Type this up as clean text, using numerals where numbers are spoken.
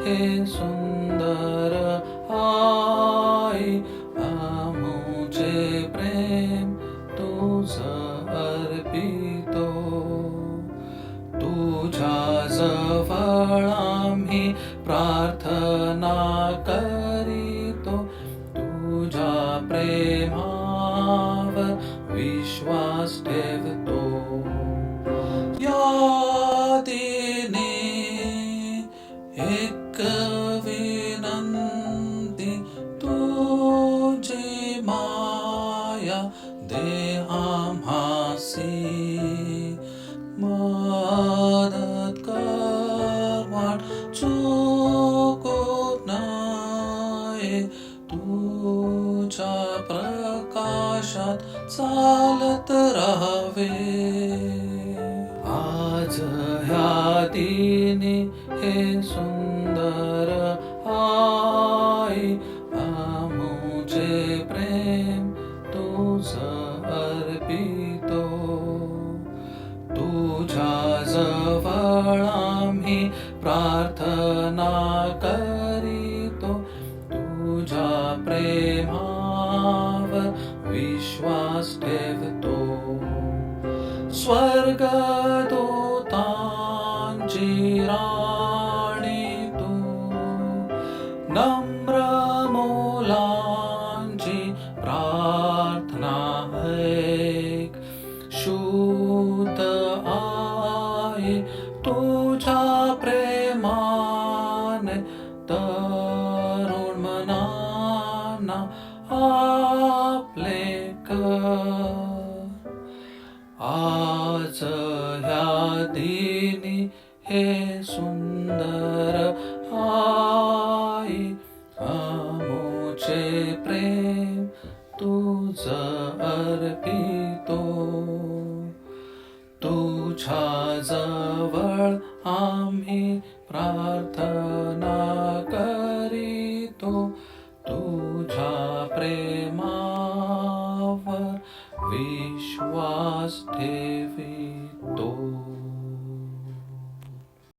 हे सुंदर आई, आमुचे प्रेम तुझं अर्पितो. तुझ्या जवळ आम्ही प्रार्थना करीतो, तुझ्या प्रेमावर विश्वास ठेवतो. यादीने एक विनंती, तुझी माया दे आम्हासी. मदत कर, वाट चुकू नये, तुझ्या प्रकाशात चालत राहावे. आज ह्या दिनी हे सुंदर आई, आमुचे प्रेम तुझं अर्पितो. तुझ्या जवळ आम्ही प्रार्थना करीतो, तुझ्या प्रेमावर विश्वास ठेवतो. स्वर्गदूतांची राणी तू, नम्र मुलांची प्रार्थना ऐक. शुद्ध आई, तुझ्या प्रेमाने तरुण मनांना आपले कर. आज ह्या दिनी हे सुंदर आई, आमुचे प्रेम तुझं अर्पितो. तुझ्या जवळ आम्ही प्रार्थना करीतो, तुझ्या प्रेमावर विश्वास ठेवितो.